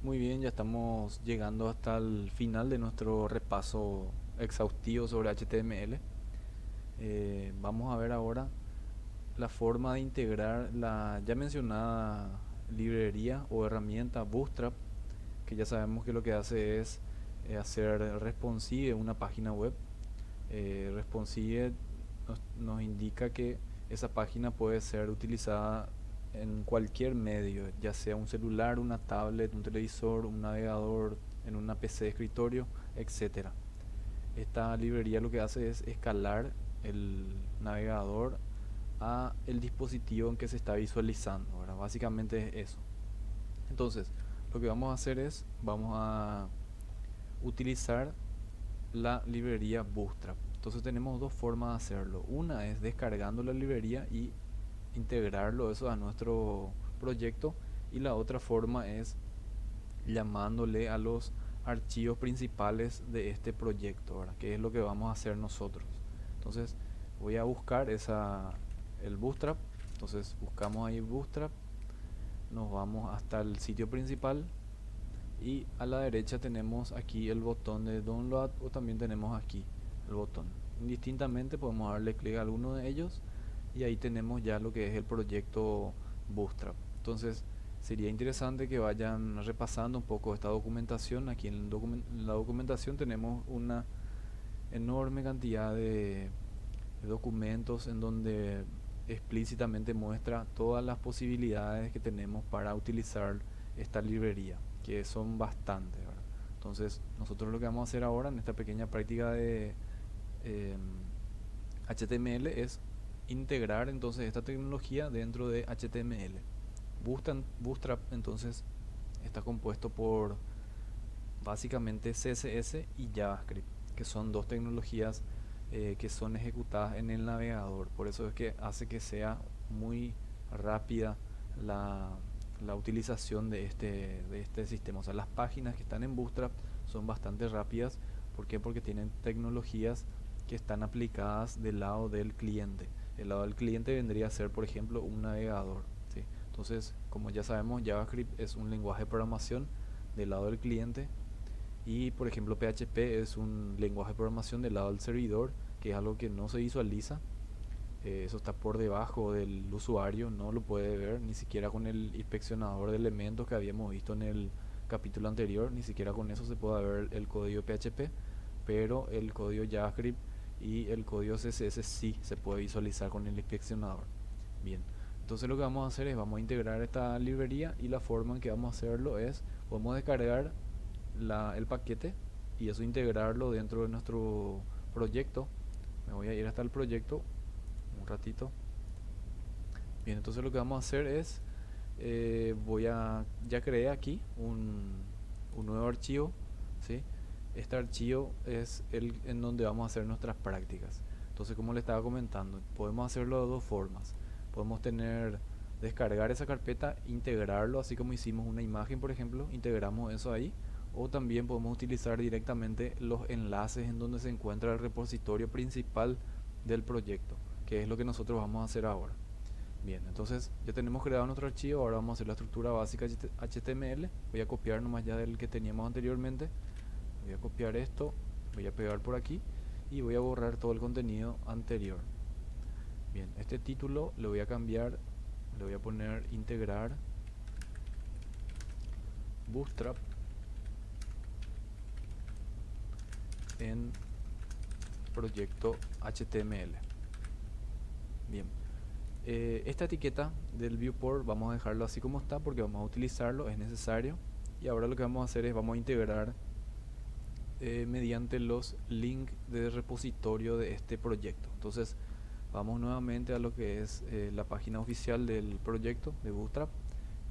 Muy bien, ya estamos llegando hasta el final de nuestro repaso exhaustivo sobre HTML. Vamos a ver ahora la forma de integrar la ya mencionada librería o herramienta Bootstrap, que ya sabemos que lo que hace es hacer responsive una página web. Responsive nos indica que esa página puede ser utilizada en cualquier medio, ya sea un celular, una tablet, un televisor, un navegador, en una PC de escritorio, etcétera. Esta librería lo que hace es escalar el navegador a el dispositivo en que se está visualizando, ¿verdad? Básicamente es eso. Entonces, lo que vamos a hacer es, vamos a utilizar la librería Bootstrap. Entonces tenemos dos formas de hacerlo. Una es descargando la librería y integrarlo eso a nuestro proyecto, y la otra forma es llamándole a los archivos principales de este proyecto, ¿verdad? Que es lo que vamos a hacer nosotros. Entonces voy a buscar el Bootstrap. Entonces buscamos ahí Bootstrap, nos vamos hasta el sitio principal y a la derecha tenemos aquí el botón de download, o también tenemos aquí el botón. Indistintamente podemos darle clic a alguno de ellos y ahí tenemos ya lo que es el proyecto Bootstrap. Entonces sería interesante que vayan repasando un poco esta documentación. Aquí en la documentación tenemos una enorme cantidad de documentos en donde explícitamente muestra todas las posibilidades que tenemos para utilizar esta librería, que son bastantes, ¿verdad? Entonces, nosotros lo que vamos a hacer ahora en esta pequeña práctica de eh, HTML es integrar entonces esta tecnología dentro de HTML. Bootstrap entonces está compuesto por básicamente CSS y JavaScript, que son dos tecnologías que son ejecutadas en el navegador. Por eso es que hace que sea muy rápida la, la utilización de este sistema. O sea, las páginas que están en Bootstrap son bastante rápidas. ¿Por qué? Porque tienen tecnologías que están aplicadas del lado del cliente. El lado del cliente vendría a ser, por ejemplo, un navegador, ¿sí? Entonces, como ya sabemos, JavaScript es un lenguaje de programación del lado del cliente, y por ejemplo PHP es un lenguaje de programación del lado del servidor, que es algo que no se visualiza. Eso está por debajo del usuario, no lo puede ver ni siquiera con el inspeccionador de elementos que habíamos visto en el capítulo anterior. Ni siquiera con eso se puede ver el código PHP, pero el código JavaScript y el código CSS sí se puede visualizar con el inspeccionador. Bien, entonces lo que vamos a hacer es vamos a integrar esta librería, y la forma en que vamos a hacerlo es podemos descargar el paquete y eso integrarlo dentro de nuestro proyecto. Me voy a ir hasta el proyecto un ratito. Bien, entonces lo que vamos a hacer es ya creé aquí un nuevo archivo, ¿sí? Este archivo es el en donde vamos a hacer nuestras prácticas. Entonces, como le estaba comentando, podemos hacerlo de dos formas. Podemos descargar esa carpeta, integrarlo, así como hicimos una imagen, por ejemplo, integramos eso ahí. O también podemos utilizar directamente los enlaces en donde se encuentra el repositorio principal del proyecto, que es lo que nosotros vamos a hacer ahora. Bien, entonces ya tenemos creado nuestro archivo. Ahora vamos a hacer la estructura básica HTML. Voy a copiar nomás ya del que teníamos anteriormente. Voy a copiar esto, voy a pegar por aquí y voy a borrar todo el contenido anterior. Bien, este título lo voy a cambiar, le voy a poner integrar Bootstrap en proyecto HTML. Bien, esta etiqueta del viewport vamos a dejarlo así como está porque vamos a utilizarlo, es necesario. Y ahora lo que vamos a hacer es vamos a integrar mediante los links de repositorio de este proyecto. Entonces vamos nuevamente a lo que es la página oficial del proyecto de Bootstrap,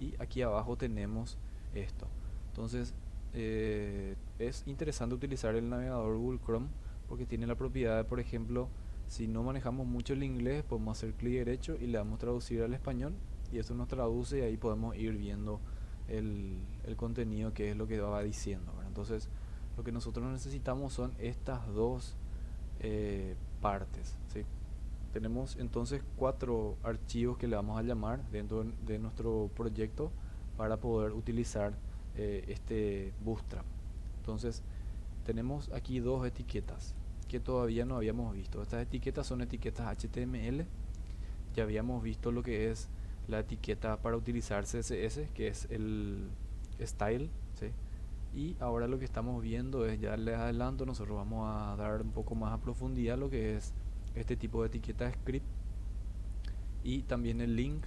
y aquí abajo tenemos esto. Entonces es interesante utilizar el navegador Google Chrome porque tiene la propiedad de, por ejemplo, si no manejamos mucho el inglés, podemos hacer clic derecho y le damos traducir al español, y eso nos traduce y ahí podemos ir viendo el contenido, que es lo que va diciendo, ¿verdad? Entonces lo que nosotros necesitamos son estas dos partes, ¿sí? Tenemos entonces cuatro archivos que le vamos a llamar dentro de nuestro proyecto para poder utilizar este Bootstrap. Entonces tenemos aquí dos etiquetas que todavía no habíamos visto. Estas etiquetas son etiquetas HTML. Ya habíamos visto lo que es la etiqueta para utilizar CSS, que es el style, ¿sí? Y ahora lo que estamos viendo es, ya les adelanto, nosotros vamos a dar un poco más a profundidad lo que es este tipo de etiqueta script y también el link.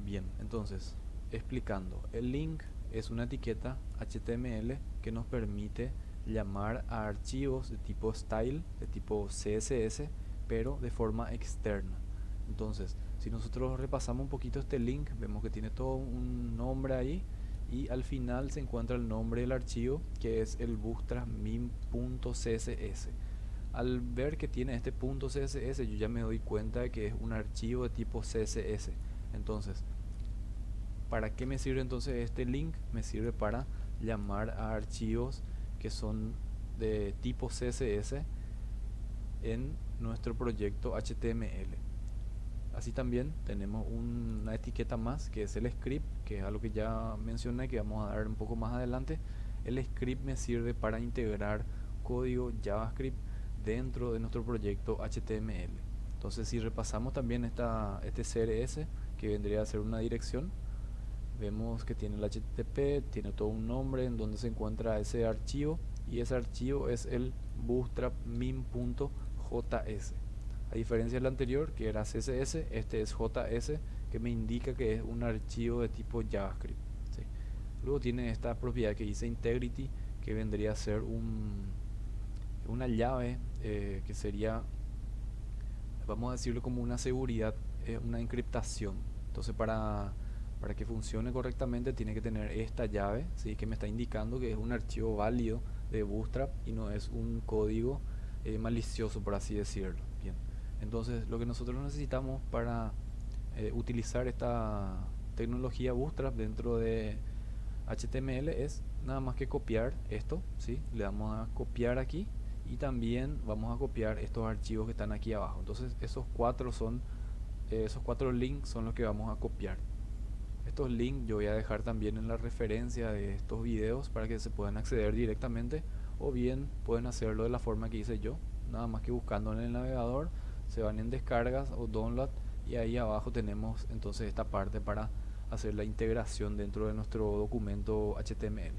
Bien, entonces, explicando, el link es una etiqueta HTML que nos permite llamar a archivos de tipo style, de tipo CSS, pero de forma externa. Entonces, si nosotros repasamos un poquito este link, vemos que tiene todo un nombre ahí y al final se encuentra el nombre del archivo, que es el bootstrap min.css. Al ver que tiene este .css, yo ya me doy cuenta de que es un archivo de tipo CSS. Entonces, ¿para qué me sirve entonces este link? Me sirve para llamar a archivos que son de tipo CSS en nuestro proyecto HTML. Así también tenemos una etiqueta más, que es el script, que es algo que ya mencioné, que vamos a dar un poco más adelante. El script me sirve para integrar código JavaScript dentro de nuestro proyecto HTML. Entonces, si repasamos también este CRS, que vendría a ser una dirección, vemos que tiene el HTTP, tiene todo un nombre en donde se encuentra ese archivo, y ese archivo es el bootstrap min.js. A diferencia del anterior, que era CSS, este es JS, que me indica que es un archivo de tipo JavaScript, ¿sí? Luego tiene esta propiedad que dice integrity, que vendría a ser una llave, que sería, vamos a decirlo como una seguridad, una encriptación. Entonces, para que funcione correctamente tiene que tener esta llave, ¿sí? Que me está indicando que es un archivo válido de Bootstrap y no es un código malicioso, por así decirlo. Bien. Entonces, lo que nosotros necesitamos para utilizar esta tecnología Bootstrap dentro de HTML es nada más que copiar esto, ¿sí? Le damos a copiar aquí y también vamos a copiar estos archivos que están aquí abajo. Entonces, esos cuatro links son los que vamos a copiar. Estos links yo voy a dejar también en la referencia de estos videos para que se puedan acceder directamente, o bien pueden hacerlo de la forma que hice yo, nada más que buscando en el navegador, se van en descargas o download y ahí abajo tenemos entonces esta parte para hacer la integración dentro de nuestro documento HTML.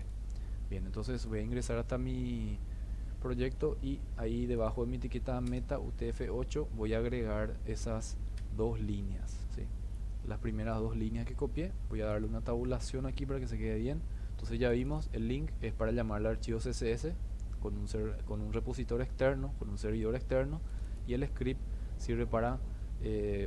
Bien, entonces voy a ingresar hasta mi proyecto y ahí debajo de mi etiqueta meta UTF-8 voy a agregar esas dos líneas, ¿sí? Las primeras dos líneas que copié, voy a darle una tabulación aquí para que se quede bien. Entonces ya vimos, el link es para llamar al archivo CSS con un repositorio externo, con un servidor externo, y el script sirve para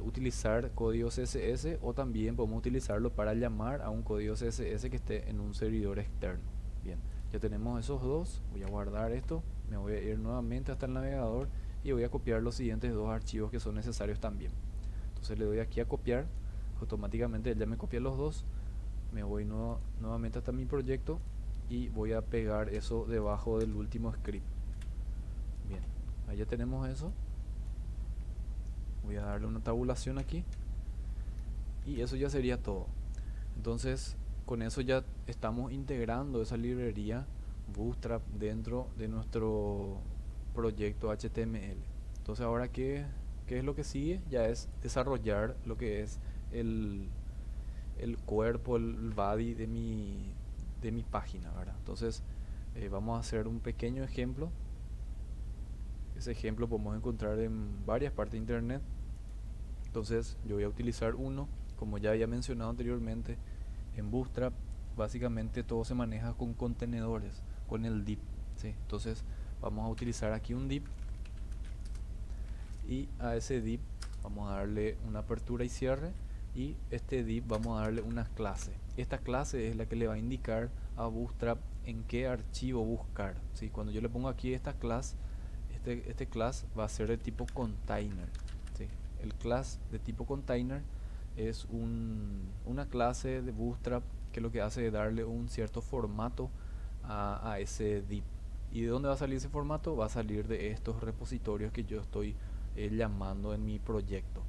utilizar código CSS, o también podemos utilizarlo para llamar a un código CSS que esté en un servidor externo. Bien, ya tenemos esos dos. Voy a guardar esto, me voy a ir nuevamente hasta el navegador y voy a copiar los siguientes dos archivos que son necesarios también. Entonces le doy aquí a copiar, automáticamente ya me copia los dos. Me voy nuevamente hasta mi proyecto y voy a pegar eso debajo del último script. Bien, ahí ya tenemos eso. Voy a darle una tabulación aquí y eso ya sería todo. Entonces, con eso ya estamos integrando esa librería Bootstrap dentro de nuestro proyecto HTML. Entonces, ahora ¿qué es lo que sigue? Ya es desarrollar lo que es el cuerpo, el body de mi página, ¿verdad? Entonces, vamos a hacer un pequeño ejemplo. Ese ejemplo podemos encontrar en varias partes de internet. Entonces, yo voy a utilizar uno, como ya había mencionado anteriormente. En Bootstrap básicamente todo se maneja con contenedores, con el div, ¿sí? Entonces vamos a utilizar aquí un div, y a ese div vamos a darle una apertura y cierre, y este div vamos a darle una clase. Esta clase es la que le va a indicar a Bootstrap en qué archivo buscar, ¿sí? Cuando yo le pongo aquí esta clase, este class va a ser de tipo container, ¿sí? El class de tipo container es una clase de Bootstrap que lo que hace es darle un cierto formato a ese div. ¿Y de dónde va a salir ese formato? Va a salir de estos repositorios que yo estoy llamando en mi proyecto.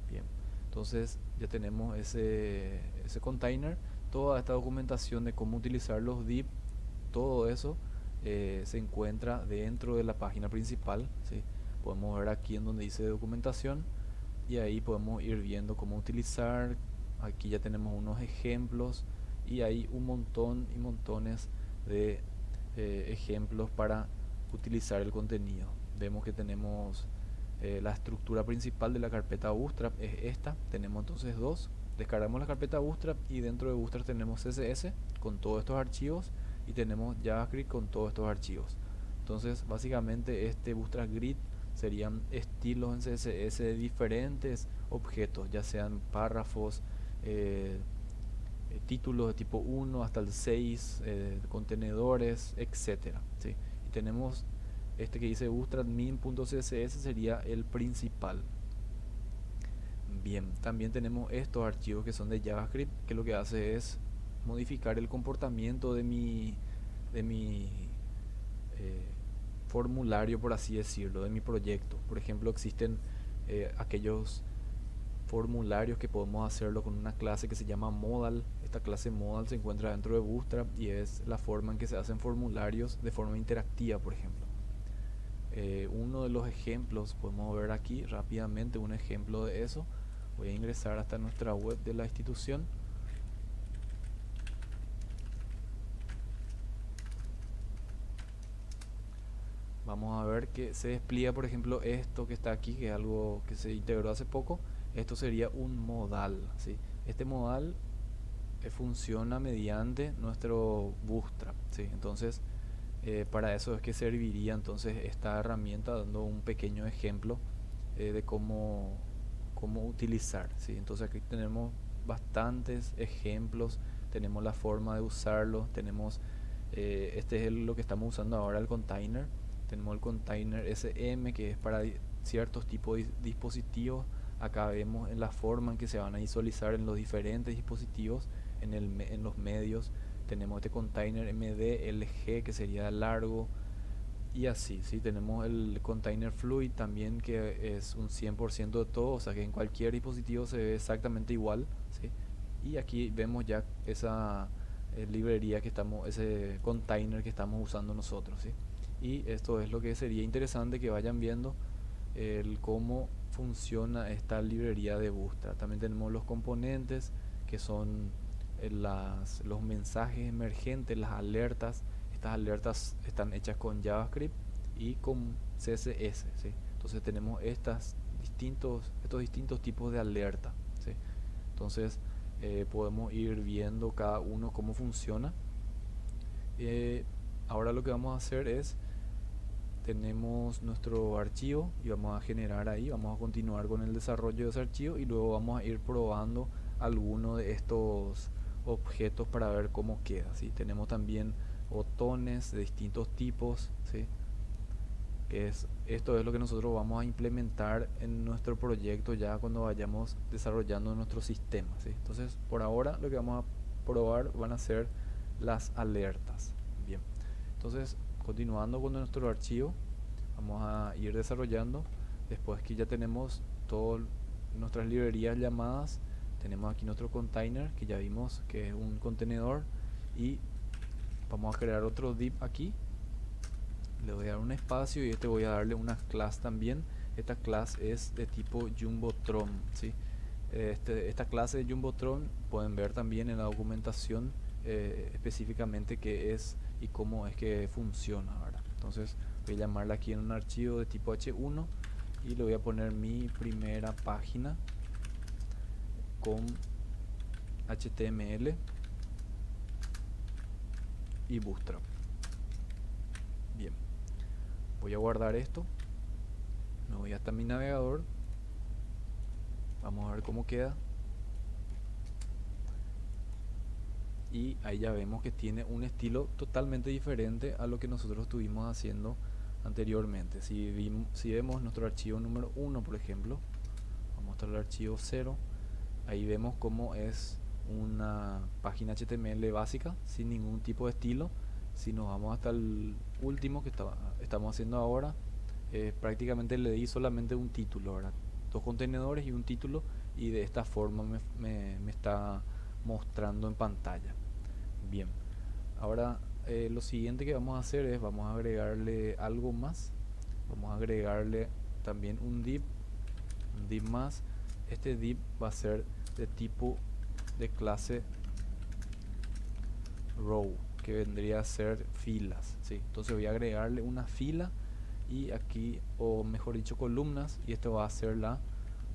Bien, entonces ya tenemos ese container Toda esta documentación de cómo utilizar los div, todo eso se encuentra dentro de la página principal, ¿sí? Podemos ver aquí en donde dice documentación y ahí podemos ir viendo cómo utilizar. Aquí ya tenemos unos ejemplos y hay un montón y montones de ejemplos para utilizar el contenido. Vemos que tenemos la estructura principal de la carpeta Bootstrap es esta. Tenemos entonces dos. Descargamos la carpeta Bootstrap y dentro de Bootstrap tenemos CSS con todos estos archivos y tenemos JavaScript con todos estos archivos. Entonces básicamente este Bootstrap Grid serían estilos en CSS de diferentes objetos, ya sean párrafos, títulos de tipo 1 hasta el 6, contenedores, etcétera, ¿sí? Y tenemos este que dice bootstrapmin.css, sería el principal. Bien, también tenemos estos archivos que son de JavaScript, que lo que hace es modificar el comportamiento de mi eh, formulario, por así decirlo, de mi proyecto. Por ejemplo, existen aquellos formularios que podemos hacerlo con una clase que se llama modal. Esta clase modal se encuentra dentro de Bootstrap y es la forma en que se hacen formularios de forma interactiva, por ejemplo. Uno de los ejemplos, podemos ver aquí rápidamente un ejemplo de eso. Voy a ingresar hasta nuestra web de la institución. Vamos a ver que se despliega, por ejemplo, esto que está aquí, que es algo que se integró hace poco. Esto sería un modal, ¿sí? Este modal funciona mediante nuestro Bootstrap, ¿sí? Entonces, para eso es que serviría entonces esta herramienta, dando un pequeño ejemplo de cómo utilizar, ¿sí? Entonces aquí tenemos bastantes ejemplos, tenemos la forma de usarlo, tenemos este es lo que estamos usando ahora, el container. Tenemos el container SM, que es para ciertos tipos de dispositivos. Acá vemos en la forma en que se van a visualizar en los diferentes dispositivos, en los medios. Tenemos este container MDLG, que sería largo, y así, ¿sí? Tenemos el container fluid también, que es un 100% de todo, o sea que en cualquier dispositivo se ve exactamente igual, ¿sí? Y aquí vemos ya esa librería que estamos, ese container que estamos usando nosotros, ¿sí? Y esto es lo que sería interesante que vayan viendo, el cómo funciona esta librería de Bootstrap. También tenemos los componentes, que son los mensajes emergentes, las alertas. Estas alertas están hechas con JavaScript y con CSS, ¿sí? Entonces tenemos estos distintos tipos de alerta, ¿sí? Entonces podemos ir viendo cada uno cómo funciona. Ahora lo que vamos a hacer es, tenemos nuestro archivo y vamos a generar ahí, vamos a continuar con el desarrollo de ese archivo y luego vamos a ir probando alguno de estos objetos para ver cómo queda, ¿sí? Tenemos también botones de distintos tipos, ¿sí? Esto es lo que nosotros vamos a implementar en nuestro proyecto ya cuando vayamos desarrollando nuestro sistema, ¿sí? Entonces, por ahora lo que vamos a probar van a ser las alertas. Bien, entonces continuando con nuestro archivo, vamos a ir desarrollando. Después que ya tenemos todas nuestras librerías llamadas, tenemos aquí nuestro container, que ya vimos que es un contenedor, y vamos a crear otro div aquí. Le voy a dar un espacio y voy a darle una clase también. Esta clase es de tipo Jumbotron, ¿sí? Esta clase de Jumbotron pueden ver también en la documentación específicamente qué es y cómo es que funciona, ¿verdad? Entonces voy a llamarla aquí en un archivo de tipo H1 y le voy a poner mi primera página con HTML y Bootstrap. Bien, voy a guardar esto, me voy hasta mi navegador, vamos a ver cómo queda. Y ahí ya vemos que tiene un estilo totalmente diferente a lo que nosotros estuvimos haciendo anteriormente. Si vemos nuestro archivo número 1, por ejemplo, vamos a mostrar el archivo 0, ahí vemos cómo es una página HTML básica sin ningún tipo de estilo. Si nos vamos hasta el último que estamos haciendo ahora, prácticamente le di solamente un título, ¿verdad? Dos contenedores y un título, y de esta forma me está mostrando en pantalla. Bien, ahora lo siguiente que vamos a hacer es, vamos a agregarle algo más. Vamos a agregarle también un div más. Este div va a ser de tipo de clase row, que vendría a ser filas, ¿sí? Entonces voy a agregarle una fila y aquí, o mejor dicho, columnas, y esto va a ser la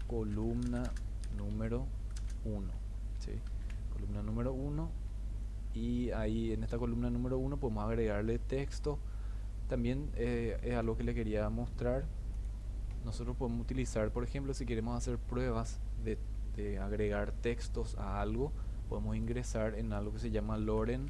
columna número 1, ¿sí? Columna número 1, y ahí en esta columna número 1 podemos agregarle texto. También es algo que le quería mostrar. Nosotros podemos utilizar, por ejemplo, si queremos hacer pruebas de agregar textos a algo, podemos ingresar en algo que se llama Lorem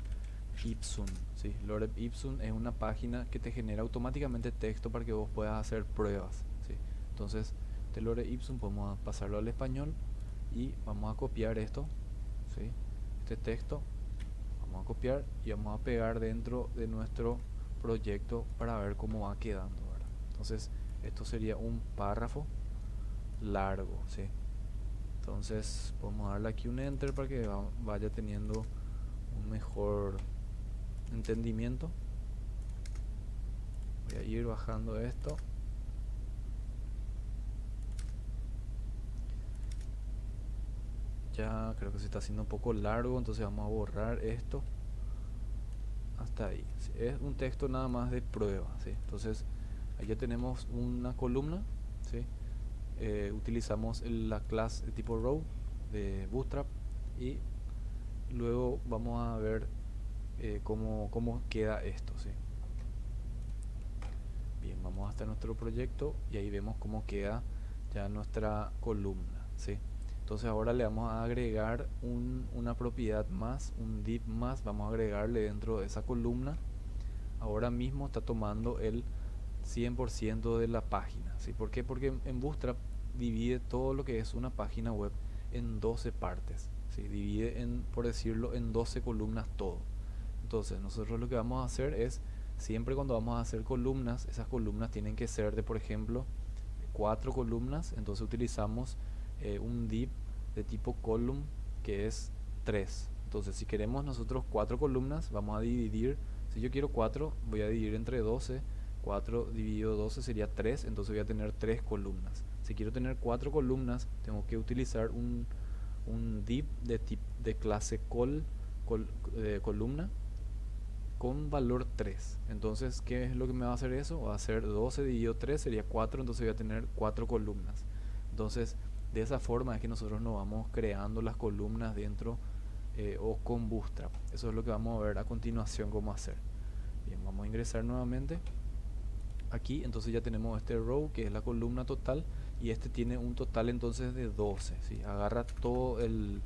Ipsum, ¿sí? Lorem Ipsum es una página que te genera automáticamente texto para que vos puedas hacer pruebas, ¿sí? Entonces, de Lorem Ipsum podemos pasarlo al español y vamos a copiar esto, ¿sí? Este texto, vamos a copiar y vamos a pegar dentro de nuestro proyecto para ver cómo va quedando, ¿verdad? Entonces, esto sería un párrafo largo, ¿sí? Entonces podemos darle aquí un enter para que vaya teniendo un mejor entendimiento. Voy a ir bajando esto. Ya creo que se está haciendo un poco largo, entonces vamos a borrar esto hasta ahí, ¿sí? Es un texto nada más de prueba, ¿sí? Entonces ahí ya tenemos una columna, ¿sí? Utilizamos la clase de tipo row de Bootstrap y luego vamos a ver cómo queda esto, ¿sí? Bien, vamos hasta nuestro proyecto y ahí vemos cómo queda ya nuestra columna, ¿sí? Entonces ahora le vamos a agregar una propiedad más, un div más, vamos a agregarle dentro de esa columna. Ahora mismo está tomando el 100% de la página, ¿sí? ¿Por qué? Porque en Bootstrap divide todo lo que es una página web en 12 partes, ¿sí? Divide en, por decirlo, en 12 columnas todo. Entonces nosotros lo que vamos a hacer es, siempre cuando vamos a hacer columnas, esas columnas tienen que ser de, por ejemplo, 4 columnas. Entonces utilizamos un div de tipo column que es 3. Entonces si queremos nosotros 4 columnas, vamos a dividir. Si yo quiero 4, voy a dividir entre 12. 4 dividido 12 sería 3, entonces voy a tener 3 columnas. Si quiero tener 4 columnas, tengo que utilizar un div de clase columna con valor 3. Entonces, ¿qué es lo que me va a hacer eso? Va a ser 12 dividido 3 sería 4, entonces voy a tener 4 columnas. Entonces, de esa forma es que nosotros nos vamos creando las columnas dentro o con Bootstrap. Eso es lo que vamos a ver a continuación cómo hacer. Bien, vamos a ingresar nuevamente aquí. Entonces ya tenemos este row que es la columna total y este tiene un total entonces de 12, ¿sí? Agarra todo el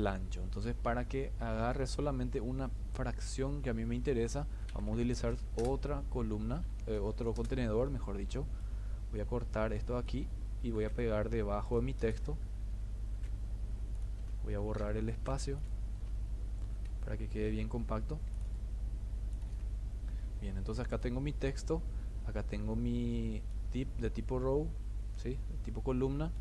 ancho. Entonces para que agarre solamente una fracción que a mí me interesa, vamos a utilizar otra columna, otro contenedor, mejor dicho. Voy a cortar esto aquí y voy a pegar debajo de mi texto. Voy a borrar el espacio para que quede bien compacto. Bien, entonces acá tengo mi texto, acá tengo mi tip de tipo row, ¿sí? De tipo columna.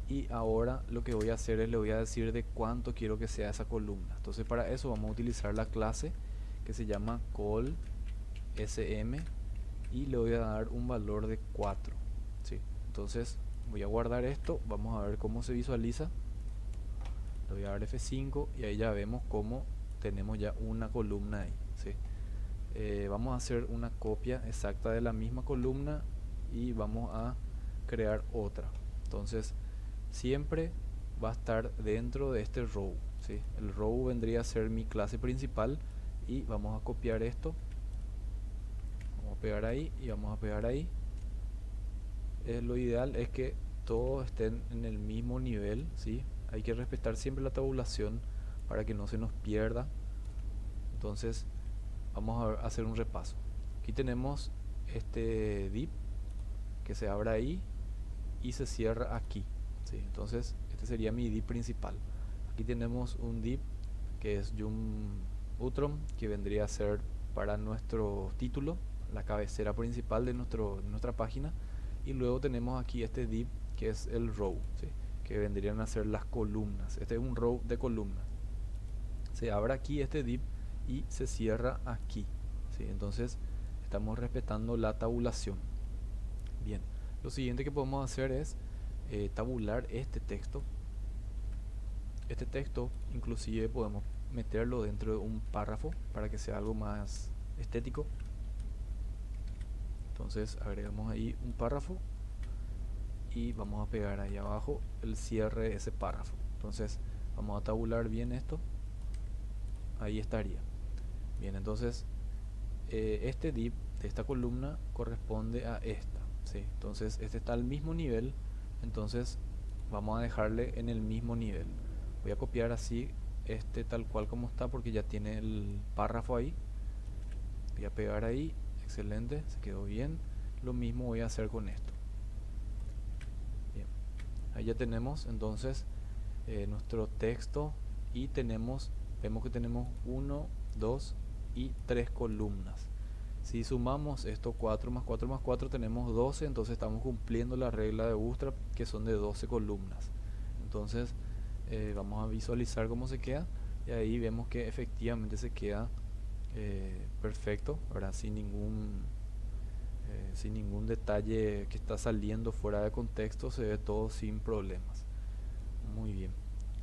Y ahora lo que voy a hacer es le voy a decir de cuánto quiero que sea esa columna. Entonces para eso vamos a utilizar la clase que se llama call sm y le voy a dar un valor de 4, ¿sí? Entonces voy a guardar esto, vamos a ver cómo se visualiza. Le voy a dar F5 y ahí ya vemos cómo tenemos ya una columna ahí, ¿sí? Vamos a hacer una copia exacta de la misma columna y vamos a crear otra. Entonces siempre va a estar dentro de este row, ¿sí? El row vendría a ser mi clase principal y vamos a copiar esto, vamos a pegar ahí y vamos a pegar ahí. Lo ideal es que todos estén en el mismo nivel, ¿sí? Hay que respetar siempre la tabulación para que no se nos pierda. Entonces vamos a hacer un repaso. Aquí tenemos este div que se abre ahí y se cierra aquí, ¿sí? Entonces este sería mi div principal. Aquí tenemos un div que es Utrom, que vendría a ser para nuestro título, la cabecera principal de nuestra página. Y luego tenemos aquí este div que es el row, ¿sí? Que vendrían a ser las columnas. Este es un row de columnas. se abre aquí este div y se cierra aquí, ¿sí? Entonces estamos respetando la tabulación. Bien, lo siguiente que podemos hacer es tabular este texto. Este texto inclusive podemos meterlo dentro de un párrafo para que sea algo más estético. Entonces agregamos ahí un párrafo y vamos a pegar ahí abajo el cierre de ese párrafo. Entonces vamos a tabular bien esto. Ahí estaría. Bien, entonces este div de esta columna corresponde a esta, ¿sí? Entonces este está al mismo nivel, entonces vamos a dejarle en el mismo nivel. Voy a copiar así este tal cual como está porque ya tiene el párrafo ahí. Voy a pegar ahí, excelente, se quedó bien. Lo mismo voy a hacer con esto. Bien, ahí ya tenemos entonces nuestro texto y vemos que tenemos 1, 2 y 3 columnas. Si sumamos esto 4 más 4 más 4 tenemos 12, entonces estamos cumpliendo la regla de Bootstrap que son de 12 columnas. Entonces vamos a visualizar cómo se queda y ahí vemos que efectivamente se queda perfecto, ¿verdad? Sin ningún detalle que está saliendo fuera de contexto, se ve todo sin problemas. Muy bien.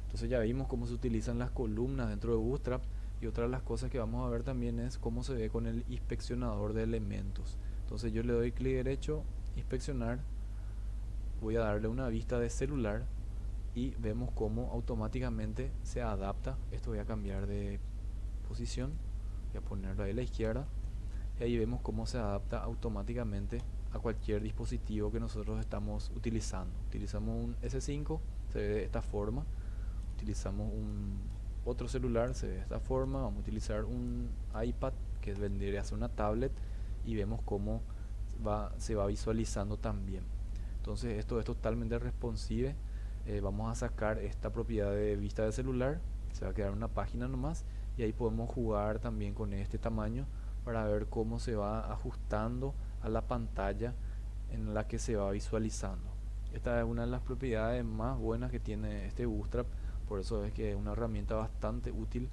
Entonces ya vimos cómo se utilizan las columnas dentro de Bootstrap y otra de las cosas que vamos a ver también es cómo se ve con el inspeccionador de elementos. Entonces yo le doy clic derecho, inspeccionar, voy a darle una vista de celular y vemos cómo automáticamente se adapta. Esto voy a cambiar de posición, voy a ponerlo ahí a la izquierda y ahí vemos cómo se adapta automáticamente a cualquier dispositivo que nosotros estamos utilizando. Utilizamos un S5, se ve de esta forma. Utilizamos otro celular, se ve de esta forma. Vamos a utilizar un iPad que vendría a ser una tablet y vemos cómo se va visualizando también. Entonces esto es totalmente responsive. Vamos a sacar esta propiedad de vista de celular, se va a quedar una página nomás y ahí podemos jugar también con este tamaño para ver cómo se va ajustando a la pantalla en la que se va visualizando. Esta es una de las propiedades más buenas que tiene este Bootstrap, por eso es que es una herramienta bastante útil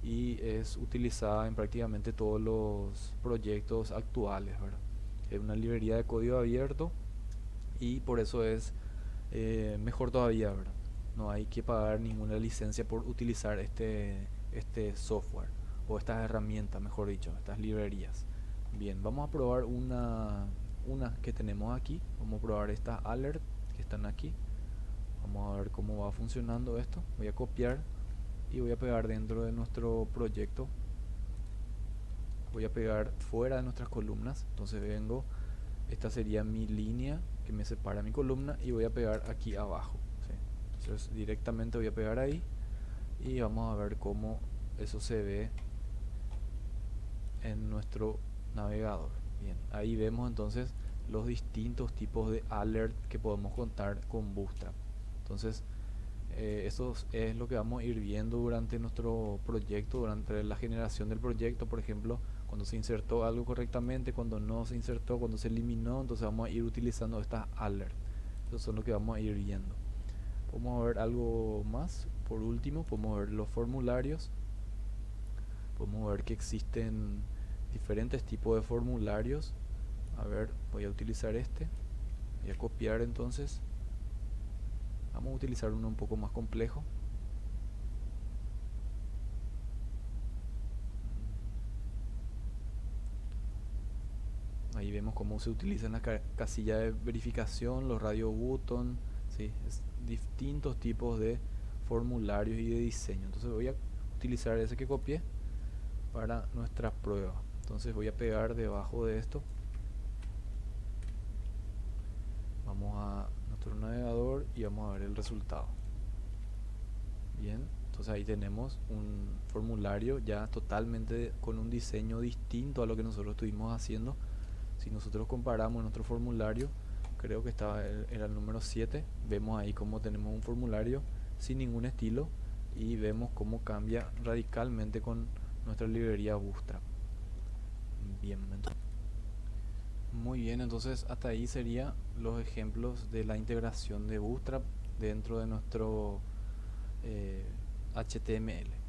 y es utilizada en prácticamente todos los proyectos actuales, ¿verdad? Es una librería de código abierto y por eso es mejor todavía, ¿verdad? No hay que pagar ninguna licencia por utilizar este software o estas herramientas, mejor dicho, estas librerías. Bien, vamos a probar una que tenemos aquí. Vamos a probar estas alert que están aquí. Vamos a ver cómo va funcionando esto. Voy a copiar y voy a pegar dentro de nuestro proyecto. Voy a pegar fuera de nuestras columnas. Entonces vengo, esta sería mi línea que me separa mi columna y voy a pegar aquí abajo, ¿sí? Entonces directamente voy a pegar ahí y vamos a ver cómo eso se ve en nuestro navegador. Bien, ahí vemos entonces los distintos tipos de alert que podemos contar con Bootstrap. Entonces eso es lo que vamos a ir viendo durante nuestro proyecto, durante la generación del proyecto. Por ejemplo, cuando se insertó algo correctamente, cuando no se insertó, cuando se eliminó, entonces vamos a ir utilizando estas alerts. Eso son lo que vamos a ir viendo. Podemos ver algo más. Por último, podemos ver los formularios. Podemos ver que existen diferentes tipos de formularios. A ver, voy a utilizar este. Voy a copiar entonces. Vamos a utilizar uno un poco más complejo. Ahí vemos cómo se utiliza en la casilla de verificación, los radio button, ¿sí? Distintos tipos de formularios y de diseño. Entonces voy a utilizar ese que copié para nuestra prueba. Entonces voy a pegar debajo de esto. Vamos a nuestro navegador y vamos a ver el resultado. Bien, entonces ahí tenemos un formulario ya totalmente con un diseño distinto a lo que nosotros estuvimos haciendo. Si nosotros comparamos nuestro formulario, creo que era el número 7, vemos ahí cómo tenemos un formulario sin ningún estilo y vemos cómo cambia radicalmente con nuestra librería Bootstrap. Bien, muy bien, entonces hasta ahí serían los ejemplos de la integración de Bootstrap dentro de nuestro HTML.